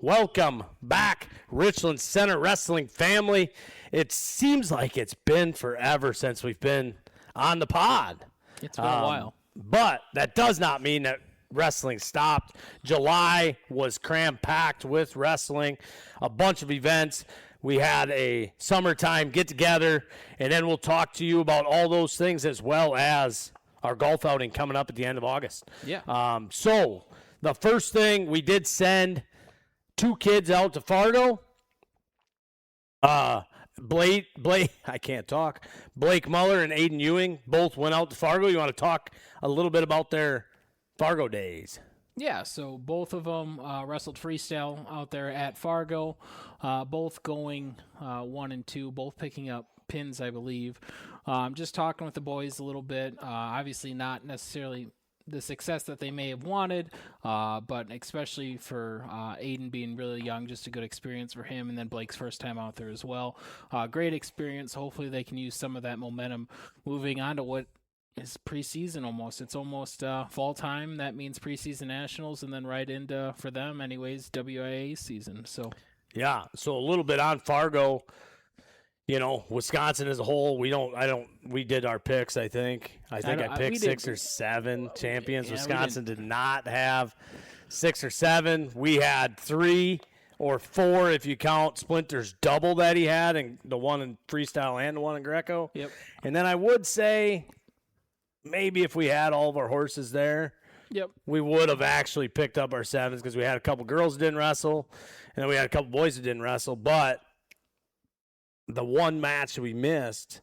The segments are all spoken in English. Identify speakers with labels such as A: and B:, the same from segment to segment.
A: Welcome back, Richland Center Wrestling family. It seems like it's been forever since we've been on the pod.
B: It's been a while.
A: But that does not mean that wrestling stopped. July was cram-packed with wrestling, a bunch of events. We had a summertime get-together, and then we'll talk to you about all those things as well as our golf outing coming up at the end of August.
B: Yeah.
A: So the first thing, we did send 2 kids out to Fargo. Blake, I can't talk. Blake Muller and Aiden Ewing both went out to Fargo. You want to talk a little bit about their Fargo days?
B: Yeah, so both of them wrestled freestyle out there at Fargo, both going 1 and 2, both picking up pins, I believe. Just talking with the boys a little bit. Obviously not necessarily the success that they may have wanted, but especially for Aiden being really young, just a good experience for him, and then Blake's first time out there as well. Great experience. Hopefully they can use some of that momentum moving on to what is preseason almost. It's almost fall time. That means preseason nationals, and then right into, for them anyways, WIA season. So
A: yeah, so a little bit on Fargo. You know, Wisconsin as a whole, we did our picks, I think. I picked 6 or 7 champions. Yeah, Wisconsin did not have 6 or 7. We had 3 or 4 if you count Splinter's double that he had, and the one in freestyle and the one in Greco.
B: Yep.
A: And then I would say maybe if we had all of our horses there,
B: yep,
A: we would have actually picked up our 7s because we had a couple girls that didn't wrestle, and then we had a couple boys that didn't wrestle. But the one match we missed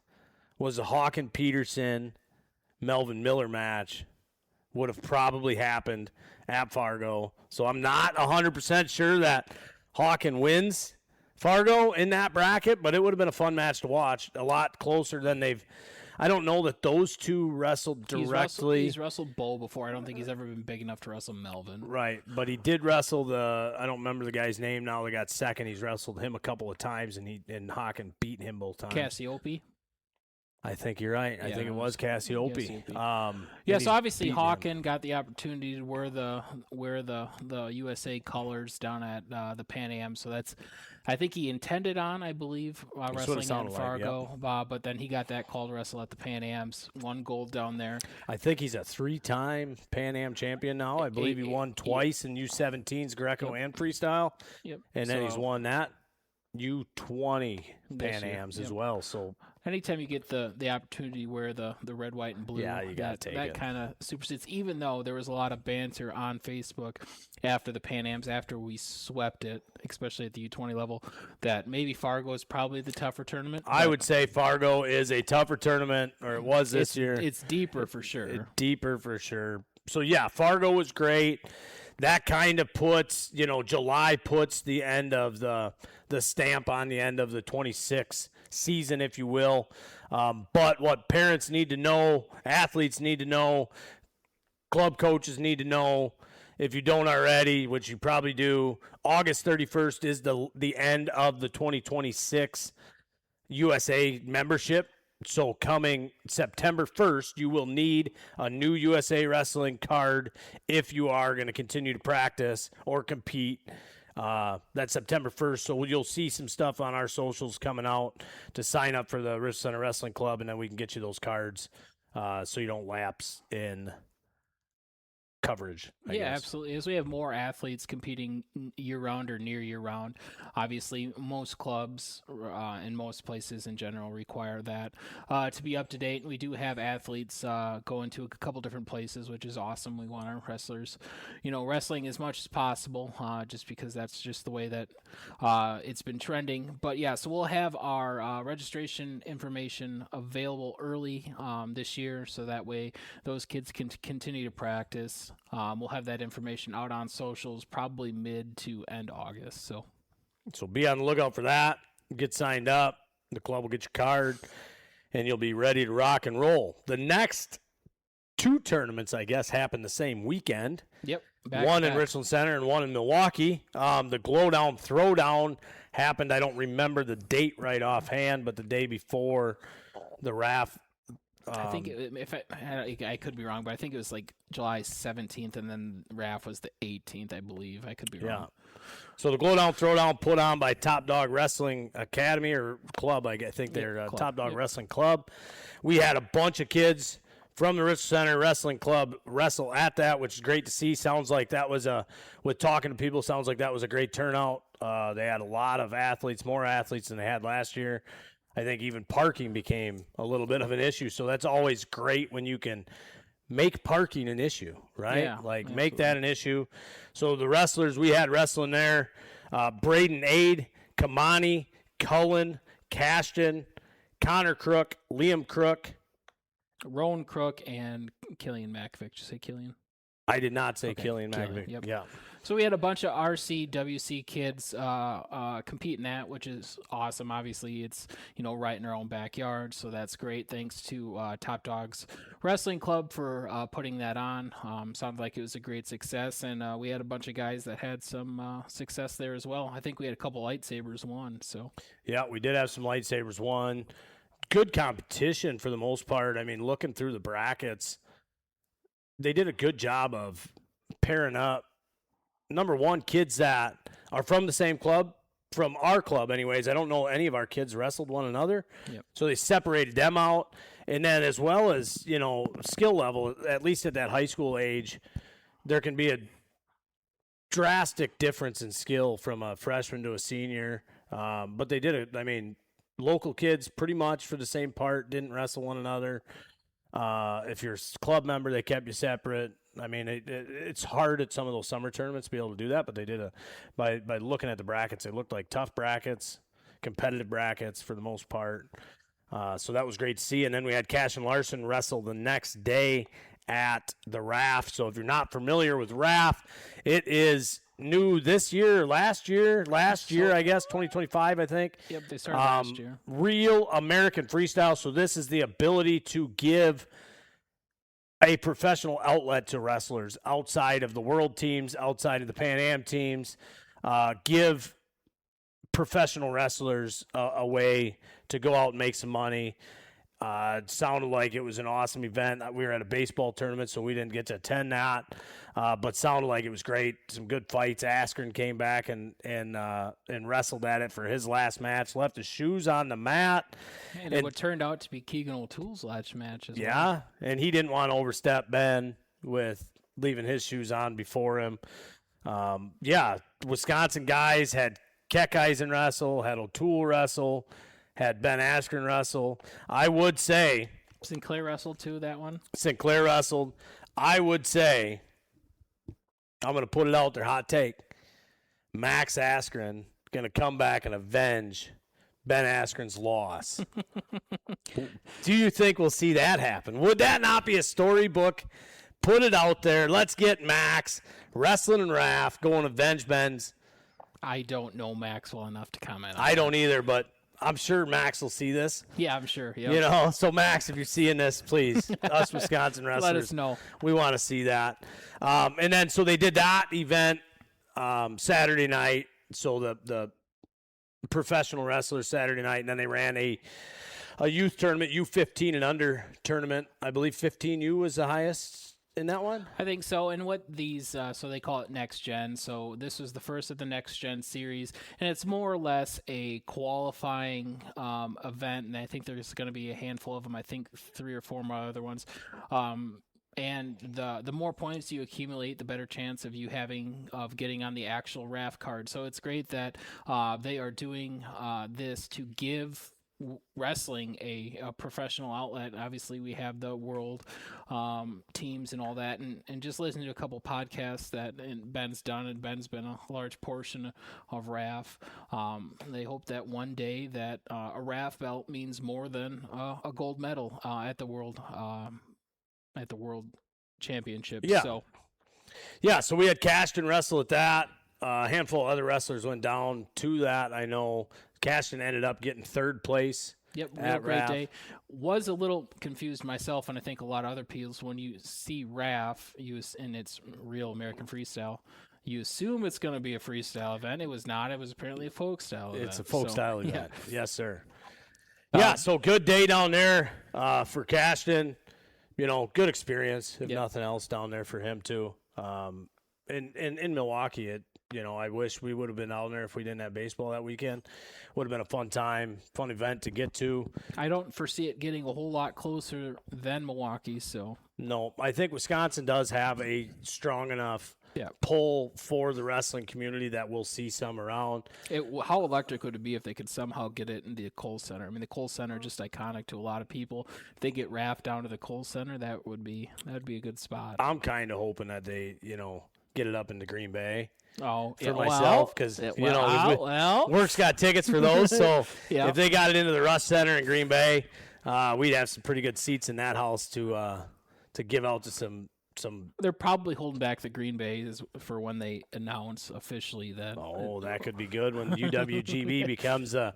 A: was the Hawk and Peterson Melvin Miller match. Would have probably happened at Fargo. So I'm not 100% sure that Hawken wins Fargo in that bracket, but it would have been a fun match to watch. A lot closer than they've. I don't know that those two wrestled directly.
B: He's wrestled Bo before. I don't think he's ever been big enough to wrestle Melvin.
A: Right, but he did wrestle I don't remember the guy's name now. They got second. He's wrestled him a couple of times, and Hawken beat him both times.
B: Cassiope?
A: I think you're right. I think it was Cassiope.
B: So obviously Hawken got the opportunity to wear the USA colors down at the Pan Am. So that's, I think he intended on, I believe, wrestling in Fargo. But then he got that call to wrestle at the Pan Ams. 1 gold down there.
A: I think he's a 3-time Pan Am champion now. I believe he won twice in U17s, Greco and freestyle.
B: Yep.
A: And then he's won that U20 Pan Ams as well. So
B: anytime you get the opportunity to wear the red, white, and blue,
A: you gotta take it.
B: That kind of supersedes. Even though there was a lot of banter on Facebook after the Pan Ams, after we swept it, especially at the U20 level, that maybe Fargo is probably the tougher tournament.
A: I would say Fargo is a tougher tournament, or it was this year.
B: It's deeper for sure.
A: Deeper for sure. So yeah, Fargo was great. That kind of puts, July puts the end of the stamp on the end of the 26 season, if you will. But what parents need to know, athletes need to know, club coaches need to know, if you don't already, which you probably do, August 31st is the end of the 2026 USA membership. So coming September 1st, you will need a new USA Wrestling card if you are going to continue to practice or compete. That's September 1st, so you'll see some stuff on our socials coming out to sign up for the Richland Center Wrestling Club, and then we can get you those cards so you don't lapse in coverage. I guess.
B: Absolutely. As we have more athletes competing year-round or near year-round, obviously most clubs and most places in general require that to be up to date. We do have athletes going to a couple different places, which is awesome. We want our wrestlers, wrestling as much as possible, just because that's just the way that it's been trending. But yeah, so we'll have our registration information available early this year, so that way those kids can continue to practice. We'll have that information out on socials probably mid to end August. So
A: be on the lookout for that. Get signed up. The club will get your card, and you'll be ready to rock and roll. The next 2 tournaments, I guess, happen the same weekend.
B: Yep.
A: One in Richland Center and one in Milwaukee. The Glowdown Throwdown happened. I don't remember the date right offhand, but the day before the RAF.
B: I think I could be wrong, but I think it was like July 17th, and then RAF was the 18th, I believe. I could be wrong.
A: So the Glow Down, Throw Down put on by Top Dog Wrestling Academy or Club, I think they're Top Dog Wrestling Club. We had a bunch of kids from the Richland Center Wrestling Club wrestle at that, which is great to see. Sounds like that was with talking to people, sounds like that was a great turnout. They had a lot of athletes, more athletes than they had last year. I think even parking became a little bit of an issue. So that's always great when you can make parking an issue, right?
B: Yeah,
A: make that an issue. So the wrestlers we had wrestling there, Braden Aid, Kamani, Cullen, Cashton, Connor Crook, Liam Crook,
B: Rowan Crook, and Killian Makovic. Did you say Killian?
A: I did not say Killian Makovic.
B: Yep.
A: Yeah.
B: So we had a bunch of RCWC kids compete in that, which is awesome. Obviously, it's right in our own backyard, so that's great. Thanks to Top Dogs Wrestling Club for putting that on. Sounded like it was a great success, and we had a bunch of guys that had some success there as well. I think we had a couple lightsabers won. So
A: yeah, we did have some lightsabers won. Good competition for the most part. I mean, looking through the brackets, they did a good job of pairing up. Number one, kids that are from the same club, from our club anyways. I don't know any of our kids wrestled one another.
B: Yep.
A: So they separated them out. And then as well as, skill level, at least at that high school age, there can be a drastic difference in skill from a freshman to a senior. But they did it. I mean, local kids pretty much for the same part didn't wrestle one another. If you're a club member, they kept you separate. I mean, it's hard at some of those summer tournaments to be able to do that, but they did by looking at the brackets, they looked like tough brackets, competitive brackets for the most part. So that was great to see. And then we had Cash and Larson wrestle the next day at the RAF. So if you're not familiar with RAF, it is new this year, last year, I guess, 2025, I think.
B: Yep, they started last year.
A: Real American Freestyle. So this is the ability to give a professional outlet to wrestlers outside of the world teams, outside of the Pan Am teams, give professional wrestlers a way to go out and make some money. It sounded like it was an awesome event. We were at a baseball tournament, so we didn't get to attend that, but sounded like it was great. Some good fights. Askren came back and wrestled at it for his last match. Left his shoes on the mat.
B: And what turned out to be Keegan O'Toole's last match as well.
A: Yeah, and he didn't want to overstep Ben with leaving his shoes on before him. Wisconsin guys had Keck Eisen wrestle, had O'Toole wrestle, had Ben Askren wrestle. I would say
B: Sinclair wrestled too, that one.
A: Sinclair wrestled. I would say, I'm going to put it out there, hot take. Max Askren going to come back and avenge Ben Askren's loss. Do you think we'll see that happen? Would that not be a storybook? Put it out there. Let's get Max, Wrestling and RAF, going to avenge Ben's.
B: I don't know Max well enough to comment on
A: I don't either, but I'm sure Max will see this.
B: Yeah, I'm sure. Yep.
A: So Max, if you're seeing this, please, us Wisconsin wrestlers,
B: let us know.
A: We want to see that. And then, so they did that event Saturday night. So the professional wrestlers Saturday night, and then they ran a youth tournament, U15 and under tournament. I believe 15U was the highest in that one.
B: I think so. And what these, so they call it Next Gen. So this was the first of the Next Gen series, and it's more or less a qualifying event. And I think there's going to be a handful of them. I think 3 or 4 more other ones. And the more points you accumulate, the better chance of getting on the actual RAF card. So it's great that they are doing this to give wrestling a professional outlet. Obviously we have the world teams and all that, and just listening to a couple podcasts that Ben's done, and Ben's been a large portion of RAF. They hope that one day that a RAF belt means more than a gold medal at the world championship. So we had Cashton wrestle at that. A handful of other wrestlers went down to that. I know Cashton ended up getting 3rd place. Yep, real great day. Was a little confused myself, and I think a lot of other people, when you see RAF in its Real American Freestyle, you assume it's going to be a freestyle event. It was not. It was apparently a folk style event.
A: It's a folk style event.
B: Yeah. Yes,
A: sir. So good day down there for Cashton. Good experience, if nothing else, down there for him too. In Milwaukee, I wish we would have been out there if we didn't have baseball that weekend. Would have been a fun time, fun event to get to.
B: I don't foresee it getting a whole lot closer than Milwaukee, so.
A: No, I think Wisconsin does have a strong enough pull for the wrestling community that we'll see some around.
B: How electric would it be if they could somehow get it into the Kohl Center? I mean, the Kohl Center is just iconic to a lot of people. If they get RAF down to the Kohl Center, that would be a good spot.
A: I'm kind of hoping that they, get it up into Green Bay.
B: For
A: myself, because Work's got tickets for those. So if they got it into the Russ Center in Green Bay, we'd have some pretty good seats in that house to give out to some.
B: They're probably holding back the Green Bay for when they announce officially that.
A: Oh, that could be good when UWGB becomes the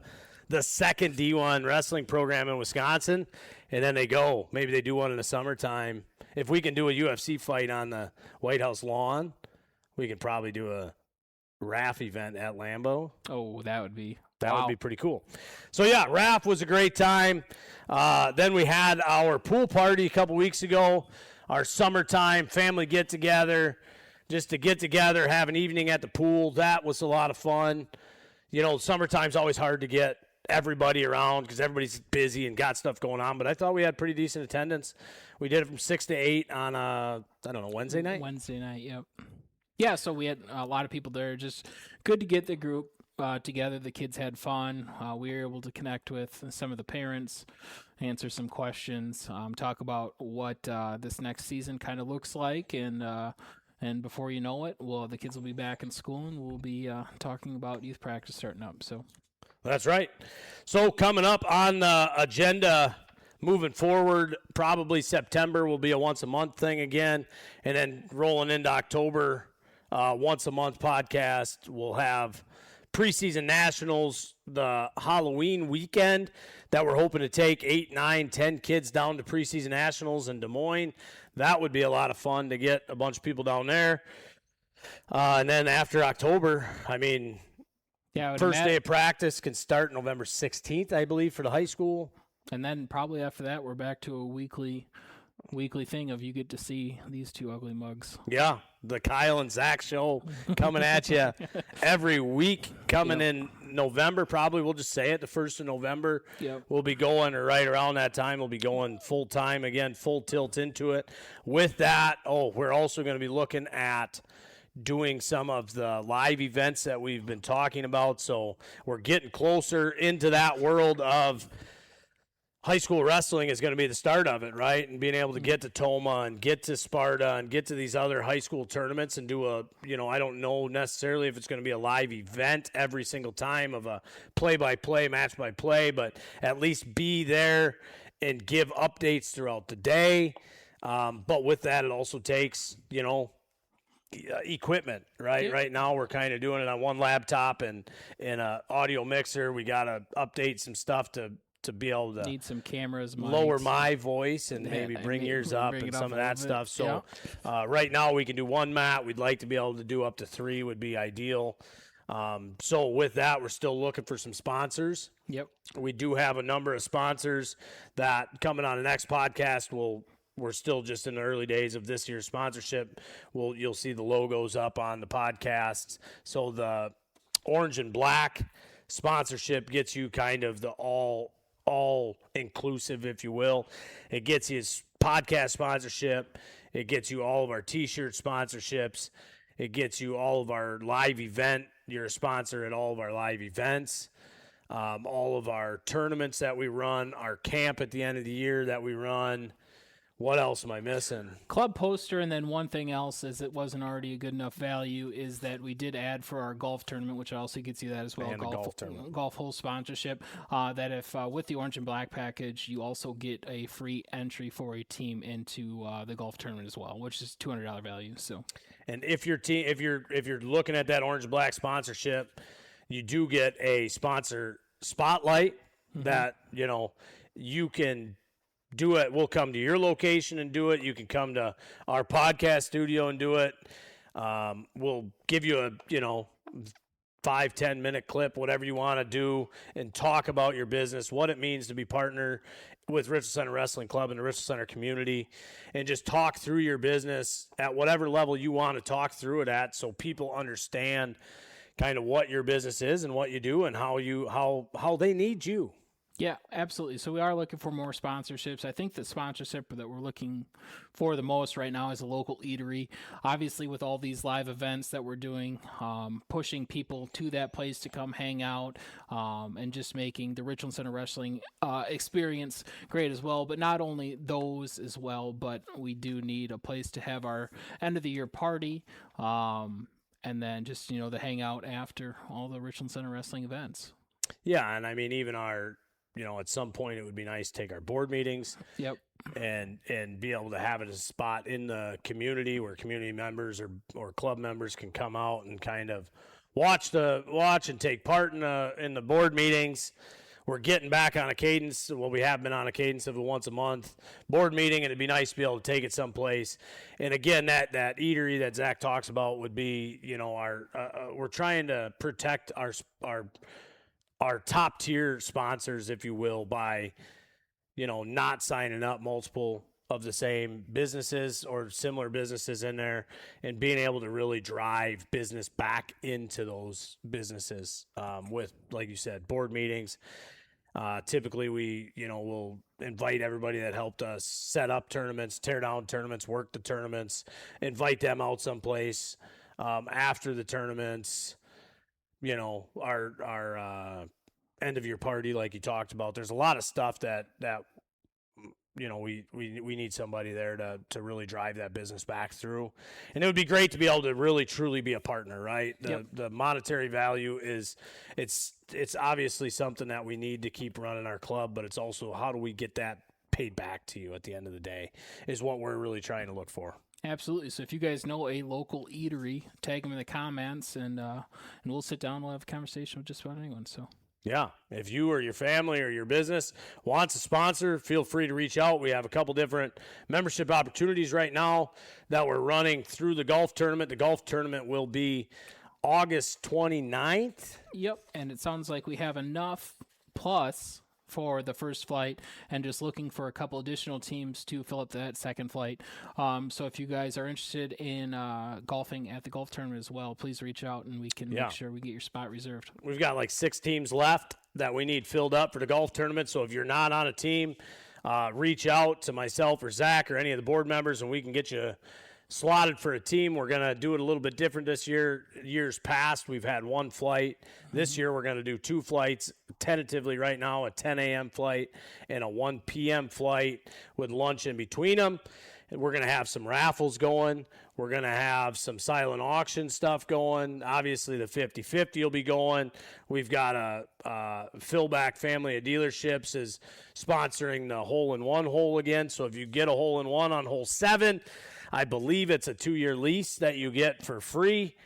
A: second D1 wrestling program in Wisconsin, and then maybe they do one in the summertime. If we can do a UFC fight on the White House lawn, we can probably do a RAF event at Lambeau.
B: Oh, that would be
A: pretty cool. So, RAF was a great time. Then we had our pool party a couple weeks ago, our summertime family get-together, just to get together, have an evening at the pool. That was a lot of fun. Summertime's always hard to get everybody around because everybody's busy and got stuff going on, but I thought we had pretty decent attendance. We did it from 6 to 8 on, Wednesday night?
B: Wednesday night, yep. Yeah, so we had a lot of people there. Just good to get the group together. The kids had fun. We were able to connect with some of the parents, answer some questions, talk about what this next season kind of looks like, and before you know it, the kids will be back in school, and we'll be talking about youth practice starting up. So
A: that's right. So coming up on the agenda moving forward, probably September will be a once-a-month thing again, and then rolling into October, once-a-month podcast. We'll have preseason nationals the Halloween weekend that we're hoping to take 8, 9, 10 kids down to preseason nationals in Des Moines. That would be a lot of fun to get a bunch of people down there. And then after October, first day of practice can start November 16th, I believe, for the high school.
B: And then probably after that, we're back to a weekly thing of you get to see these two ugly mugs.
A: Yeah, the Kyle and Zach show coming at you every week coming in November. Probably we'll just say it, the 1st of November.
B: Yep.
A: We'll be going, or right around that time, we'll be going full time again, full tilt into it. With that, we're also going to be looking at doing some of the live events that we've been talking about. So we're getting closer into that world of high school wrestling is going to be the start of it, right? And being able to get to Toma and get to Sparta and get to these other high school tournaments and do I don't know necessarily if it's going to be a live event every single time of a play-by-play, match-by-play, but at least be there and give updates throughout the day. But with that, it also takes, equipment, right?
B: Yeah.
A: Right now we're kind of doing it on one laptop and in an audio mixer. We got to update some stuff to be able to
B: need some cameras,
A: lower my voice and maybe bring yours up and some of that stuff. So right now we can do one mat. We'd like to be able to do up to 3 would be ideal. So with that, we're still looking for some sponsors.
B: Yep.
A: We do have a number of sponsors that coming on the next podcast we're still just in the early days of this year's sponsorship. You'll see the logos up on the podcasts. So the orange and black sponsorship gets you kind of the all inclusive, if you will. It gets you podcast sponsorship. It gets you all of our T-shirt sponsorships. It gets you all of our live event. You're a sponsor at all of our live events. All of our tournaments that we run, our camp at the end of the year that we run. What else am I missing?
B: Club poster, and then one thing else, as it wasn't already a good enough value, is that we did add for our golf tournament, which also gets you that as well.
A: And golf tournament.
B: Golf hole sponsorship. That if with the orange and black package, you also get a free entry for a team into the golf tournament as well, which is $200 value. So,
A: and if your team, if you're looking at that orange and black sponsorship, you do get a sponsor spotlight that you can do it. We'll come to your location and do it. You can come to our podcast studio and do it. We'll give you 5-10 minute clip, whatever you want to do, and talk about your business, what it means to be partner with Richland Center Wrestling Club and the Richland Center community, and just talk through your business at whatever level you want to talk through it at, so people understand kind of what your business is and what you do and how they need you.
B: Yeah, absolutely. So we are looking for more sponsorships. I think the sponsorship that we're looking for the most right now is a local eatery. Obviously, with all these live events that we're doing, pushing people to that place to come hang out, and just making the Richland Center Wrestling experience great as well. But not only those as well, but we do need a place to have our end of the year party, and then just, the hangout after all the Richland Center Wrestling events.
A: Yeah, and I mean, even our, at some point it would be nice to take our board meetings.
B: Yep.
A: And be able to have it as a spot in the community where community members or club members can come out and kind of watch and take part in the board meetings. We're getting back on a cadence. Well, we have been on a cadence of a once a month board meeting, and it'd be nice to be able to take it someplace. And again, that eatery that Zach talks about would be, we're trying to protect our top tier sponsors, if you will, by, not signing up multiple of the same businesses or similar businesses in there, and being able to really drive business back into those businesses, with, like you said, board meetings. Typically we, will invite everybody that helped us set up tournaments, tear down tournaments, work the tournaments, invite them out someplace, after the tournaments. Our end of year party, like you talked about. There's a lot of stuff that we need somebody there to really drive that business back through. And it would be great to be able to really truly be a partner, right? The monetary value is it's obviously something that we need to keep running our club, but it's also how do we get that paid back to you at the end of the day is what we're really trying to look for.
B: Absolutely. So if you guys know a local eatery, tag them in the comments, and we'll sit down. We'll have a conversation with just about anyone. So
A: yeah, if you or your family or your business wants a sponsor, feel free to reach out. We have a couple different membership opportunities right now that we're running through the golf tournament. The golf tournament will be August 29th.
B: Yep, and it sounds like we have enough plus for the first flight, and just looking for a couple additional teams to fill up that second flight. So if you guys are interested in golfing at the golf tournament as well, please reach out and we can make sure we get your spot reserved. We've
A: got like 6 teams left that we need filled up for the golf tournament. So if you're not on a team, reach out to myself or Zach or any of the board members, and we can get you slotted for a team. We're going to do it a little bit different this year. Years past, we've had 1 flight. This year, we're going to do 2 flights, tentatively right now, a 10 a.m. flight and a 1 p.m. flight with lunch in between them. And we're going to have some raffles going. We're going to have some silent auction stuff going. Obviously, the 50-50 will be going. We've got a Philback Family of Dealerships is sponsoring the hole-in-one hole again. So if you get a hole-in-one on hole 7, I believe it's a 2-year lease that you get for free.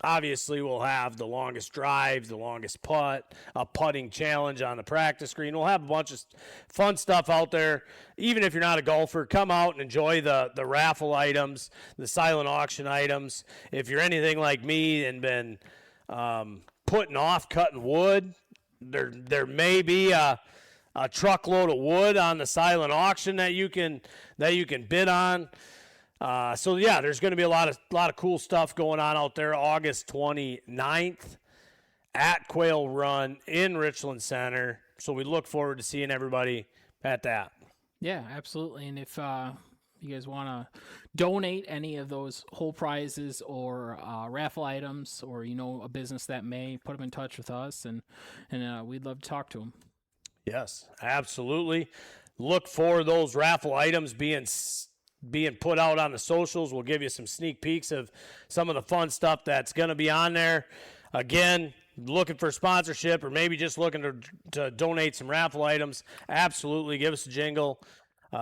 A: Obviously, we'll have the longest drive, the longest putt, a putting challenge on the practice green. We'll have a bunch of fun stuff out there. Even if you're not a golfer, come out and enjoy the raffle items, the silent auction items. If you're anything like me and been putting off cutting wood, there may be a truckload of wood on the silent auction that you can bid on. So yeah, there's going to be a lot of cool stuff going on out there. August 29th at Quail Run in Richland Center. So we look forward to seeing everybody at that.
B: Yeah, absolutely. And if you guys want to donate any of those whole prizes or raffle items, or a business that may, put them in touch with us, and we'd love to talk to them.
A: Yes, absolutely. Look for those raffle items being put out on the socials. We'll give you some sneak peeks of some of the fun stuff that's going to be on there. Again, looking for sponsorship or maybe just looking to donate some raffle items, absolutely give us a jingle.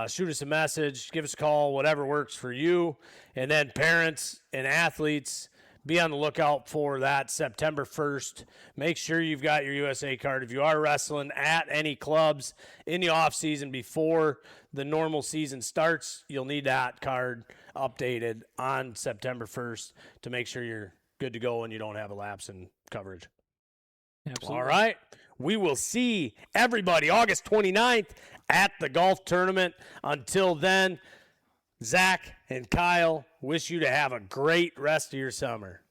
A: Shoot us a message, give us a call, whatever works for you. And then parents and athletes, be on the lookout for that September 1st. Make sure you've got your USA card. If you are wrestling at any clubs in the off season before the normal season starts, you'll need that card updated on September 1st to make sure good to go and you don't have a lapse in coverage.
B: Absolutely.
A: All right. We will see everybody August 29th at the golf tournament. Until then, Zach and Kyle wish you to have a great rest of your summer.